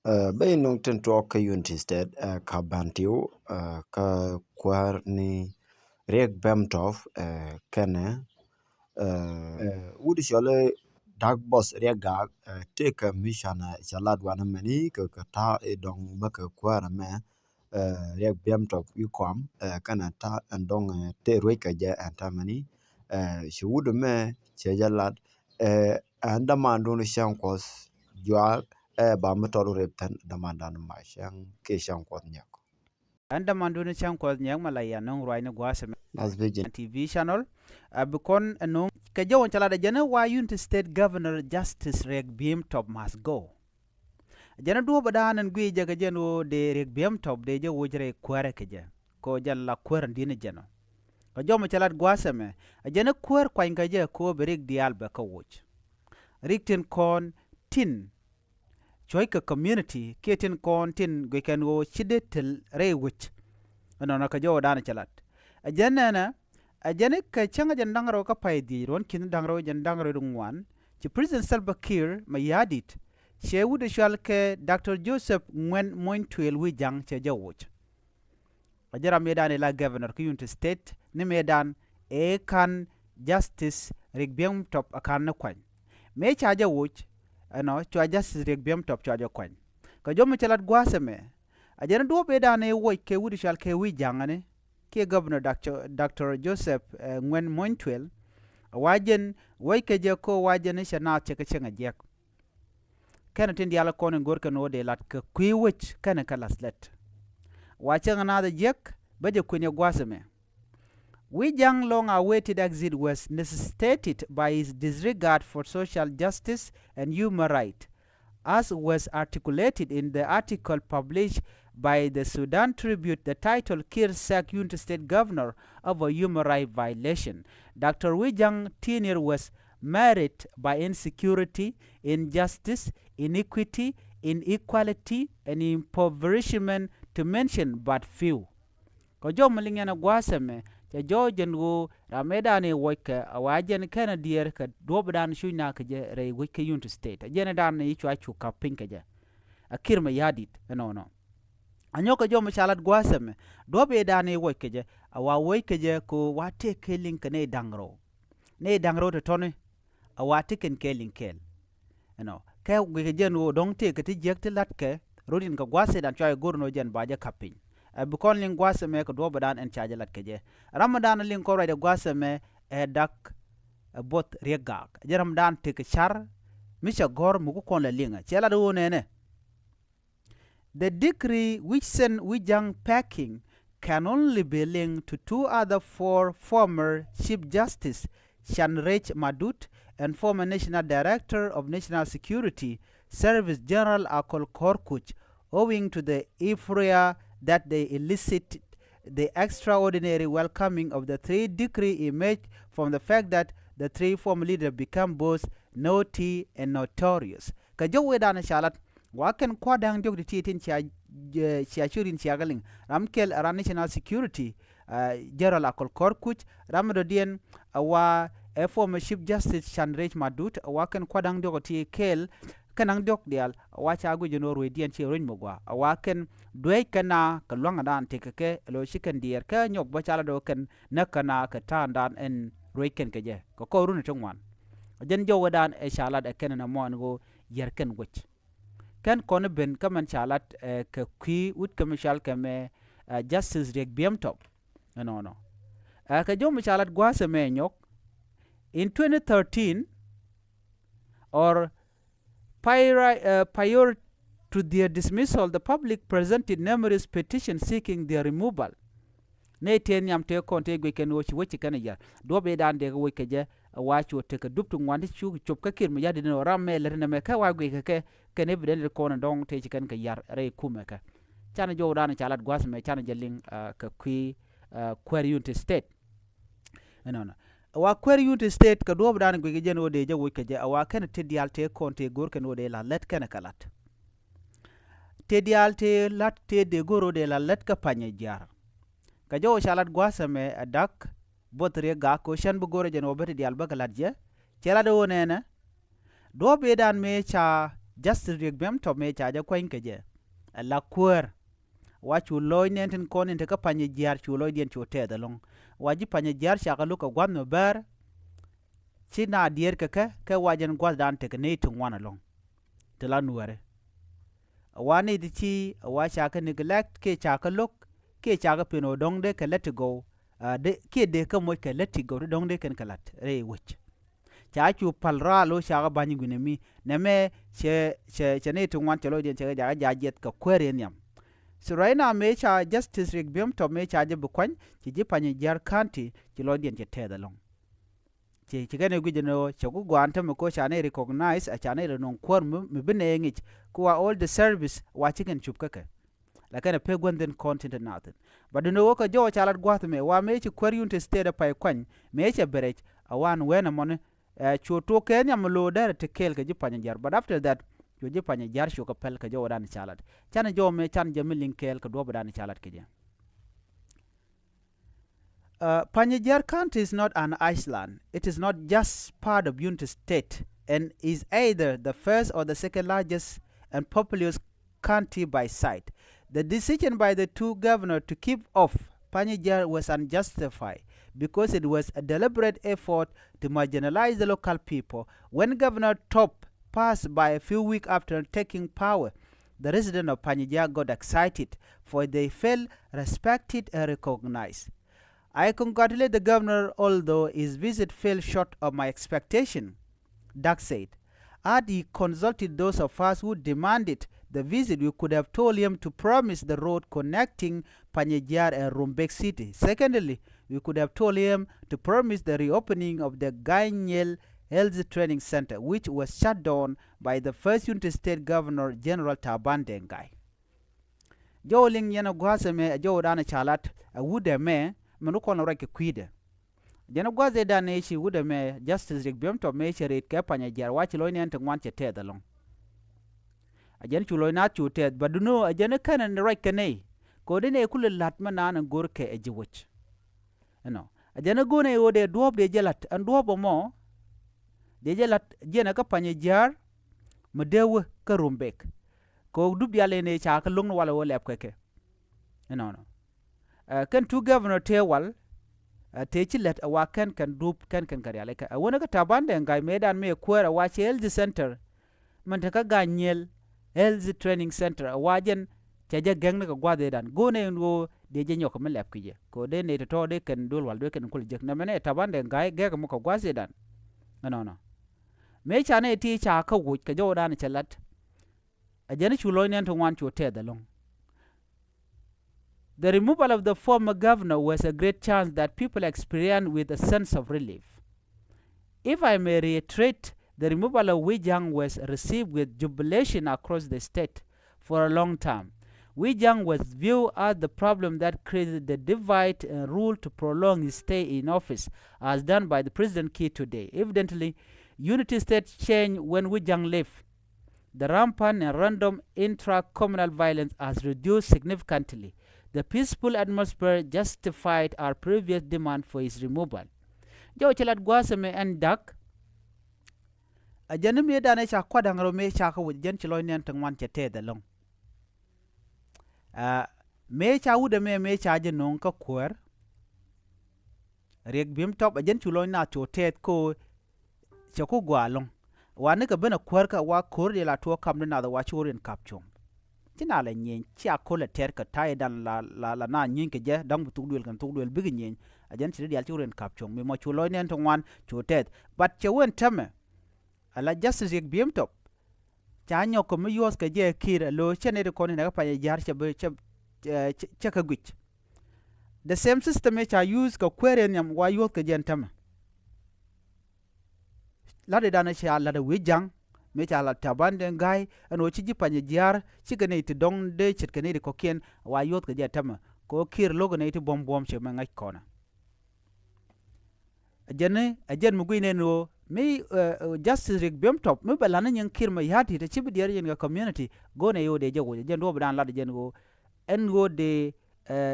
Be nong ten to ka Unity State ka bantiu ka kwar ni rek bemtov kene wudi shole dag boss rek gag take a mission chalad wana mani ka ta dong ba ka kwar me rek bemtov yukom kana ta andong te rek ka ja antamani shi wudu me che jalad andamandu ni shankos jwal ba metodo reptan damandan ma shang ke shankos nyak anda manduni chan ko nyang malaya nong roi ne gwase nas begin TV channel bikon nong ke jawon chala da jana wa Unity State Governor Justice Rek Biem Top must go jana do badanan gwi jaga jeno de Rek Biem Top de je wojre kware ke je ko jalla kwar ndine jeno ko jomo chala gwase me jana kwar kwa ngaje ko berek dial ba ka woch riktin kon tin choika community ketin kon tin gwekan wo chidetel rewich no ka jo dana chalat ajanana ajane ka changa jandangro ka paidi ron kin dangro jandangro dungwan ci president Salva Kiir mayadit shewu de shalke Dr. Joseph Ngwen Mointwel wijang che jawuch ajara medan la governor ku Unity State ni medan e kan justice Rigbiam Top akan na kwan me cha jawuch ano chwa justice Rigbiam Top cha kwan ka jomo chalat gwaseme ajana do bedane woy ke wudi shalke wijang ne ke governor Dr. Joseph Ngwen Mointwel wajen way ke je ko wajen shana che ke chenga jek kana tin diala konen gorka no de lat ke kwiwich kana kalaslet wachenga na de jek baje kunya gwaseme Wijang long awaited exit was necessitated by his disregard for social justice and human rights, as was articulated in the article published by the Sudan Tribune, the title Kiir sacked Unity State Governor of a human rights violation. Dr. Wijang tenure was marred by insecurity, injustice, inequity, inequality, and impoverishment, to mention but few. Kojo malingana gwaseme ja jojen go rameda ne woike awajen kana dier ka dobdan shuina ka je re wike Unity State jene dan ne yichu achu ka pinka je akirma yadit no anyoka jo mashalat gwaseme dobe dan ne woike je awa woike je ko wate kelin ka ne dangro to tone awate ken kelin kel no ka wike je no dong te ka ti jekte latke rodin ka gwase dan choy gorno jen baje kapin bukon ling gwaseme ko do badan en charge lat keje ramadan ling ko rede gwaseme dak bot regak je ramadan te ke char misha gor mugu kon la linga chela do nene the decree which sent Wijang packing can only be linked to two other four former Chief Justice Shanrech Madut and former National Director of National Security Service General Akol Korkuch, owing to the euphoria that they elicited. The extraordinary welcoming of the three decree emerged from the fact that the three former leaders become both naughty and notorious. Kajo wedana shalat waken kwadang jog di tin cha shurin chagaling ramkel aran national security General Akol Korkuch ramrodien awa former Chief Justice Shanrech Madut waken kwadang jog ti kel kanang dok dial wacha agu jeno rwedian che roñ mogwa awaken doy kana ka longa dan te ke lo shikan dier ka nyok ba chala do ken nakana ka tan dan en roiken ke je ko run tongwan jen jo wadan e chala de ken na mon go yer ken wech ken kon ben kaman chala ka kwi ut ka mishal ka me justice Rek Biem Top no ka jo mi chala gwase me nyok in 2013 or prior to their dismissal, the public presented numerous petitions seeking their removal. Ne ten yam te konte gwe ken wochi kana ya do be dan de wo keje wachi te ka duptu ngwandi chu chop ka kir mi yadi no ramme le ne me ka wa gwe ke ken evident ko na dong te kan ka yar re kuma ka chana jo dan chalat gwas me chana jeling ka kwi query Unity State no wa query Unity State ka do dan gwe je no de je wo keje awa ken te dial te konte gor ken wo de la let ken kalat te dial te lat te de goro de la let ka panye jar ka jo shalat gwasame adak botre ga ko shan bu gore jeno beti dial bagalat je chela do nena do be dan me cha justice riek bem top me cha ja kwen ke je la kwer wa chu loy nen tin kon inte ka panye jar chu loy dien chu te da long wa ji panye jar sha ka lu ka gwan no ber chi na dier ke wajen gwa dan te ne tun wana long te la nuare wani di chi wa sha ka neglect ke cha ka lok ke cha ka pino dong de ke let go de ke de ka mo ke let go dong de ken kalat re wich cha chu palra lo sha ka bani gune mi ne me che ne tun wan chelo dien che ja jet ka kwere nyam so right now me cha justice riek bem to me cha je bu kwan chi ji panye jar county chi lo dien che te da long chi gane guje no chagu gwanta me ko chane recognize a chane re non kwar me bine ngi ko all the service wa chicken chup kake la kana pe gwanden content natin but no ko jo chalat gwat me wa me chi kwar yunte state pa kwan me che berech awan wena mon choto kenya mlo der te kel ke jipanya jar but after that jo jipanya jar sho ko pel ke jo dan chalat chane jo me chan jamilin kel ko do dan chalat ke je Panjajir County is not an island. It is not just part of Unity State and is either the first or the second largest and populous county by site. The decision by the two governors to keep off Panjajir was unjustified because it was a deliberate effort to marginalize the local people. When Governor Top passed by a few weeks after taking power, the residents of Panjajir got excited, for they felt respected and recognized. I congratulate the governor, although his visit fell short of my expectation, Dak said. Had he consulted those of us who demanded the visit, we could have told him to promise the road connecting Panjajir and Rumbek City. Secondly, we could have told him to promise the reopening of the Ganyel Health Training Center, which was shut down by the first Unity State Governor General Taban Dengai. Joling yana gwasame jowdana chalat a wude me manu kono rake kwide jana gwaze da ne shi wuda me justice riek bem to me chere ke Panjajir wachi loy ne ante ngwan che te dalong ajen chu loy na chu te baduno ajana kanan rake ne ko de ne kul lat manana gorke e jiwoch no ajana gone wode duob de jelat an duobo mo de jelat jena ka Panjajir medew ka Rumbek ko dub yale ne cha ka lung wala wala keke no kan tu governor tewal te chilet awa kan dup kan karyale ka wona ka tabande ngai medan me kwera wa health center man ta ka Ganyel health training center wajen jaja gang ka gwade dan gone ngo de je nyok me lep kije ko de ne to de kan dol wal de kan kul jek na mene tabande ngai ge ka mo ka gwase dan no me cha ne ti cha ka wuj ka jo dan chalat ajani chulo ne to wan chu te dalong. The removal of the former governor was a great chance that people experienced with a sense of relief. If I may reiterate, the removal of Wijang was received with jubilation across the state for a long time. Wijang was viewed as the problem that created the divide and rule to prolong his stay in office, as done by the President Key today. Evidently, Unity State changed when Wijang left. The rampant and random intra-communal violence has reduced significantly. The peaceful atmosphere justified our previous demand for his removal. Jo chelat gwasame and dak ajana me dane cha kwadangro me cha ka wujen chilo ne tangwan chete da long me cha wude me cha je non ka kwer riek bim top ajen chilo na chotet ko chako gwalong wane ka bena kwer ka wa kor de la to kam na da wa chorin kapchom tina la nyen chia ko la ter ka tai dan la na nyen ke je dang tu duel kan tu duel big nyen ajen ti dial churen kap chong me mo chulo nen to wan chutet but chewen tame ala justice riek biem top cha nyo ko me yos ke je kira lo chene de kon ne ka Panjajir che ka gwich the same system cha use ka kwere nyam wa yos ke jen tame la de dana cha la de Wijang me cha la tabande ngai ano chi ji Panjajir chi gane ti dong de chit gane de kokien wa yot ke jetama ko kir logo ne ti bom che ma ngai kona ajen mu guine no me justice riek bem top me balana nyen kir ma yati te chi bi der yen ga community go ne yo de jago jen do dan la de jen go en go de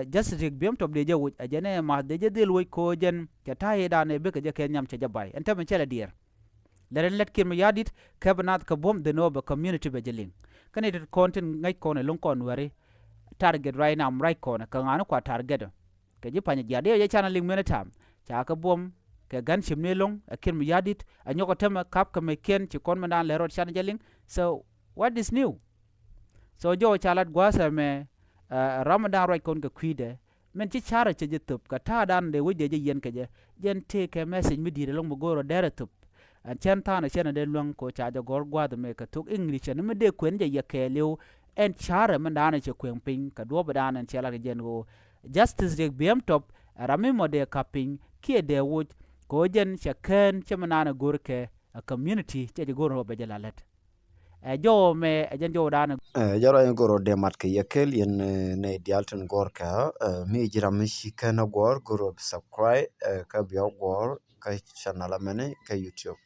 justice riek bem top de jago ajene ma de je del wo ko jen ta taye da ne be ke je ken nyam che jabay en tam che la der let kin ma yadit ka banat ka bom de no ba community be jeling kan it content ngai ko ne long kon wari target right now right ko na ka ngana kwa target ke ji panya jade ya chana ling mena tam cha ka bom ke gan shim ne long kin ma yadit a nyoko tema kap ka me ken ci kon ma dan le rot chana jeling so what is new so jo chalat gwasa me ramadan right kon ka kwide men ci chara ci jitup ka ta dan de wuje je yen ke je jen te ke message mi dire long mo goro dere tup an chen ta na chen de long ko cha jo gor gwa de me ka tuk english ne me de kwen je ye ke lew en chara man dan ci kwen pin ka do ba dan en chela ke jen go justice de bm top rami mo de kapin ki de wuj ko jen che ken che manana gor ke a community che je goro ba je lalet jo me jen jo dan Jaro en goro de mat ke yekel yen ne dialten gor ka mi jira mi shikana gor goro subscribe ka biya gor ka channel amene ka YouTube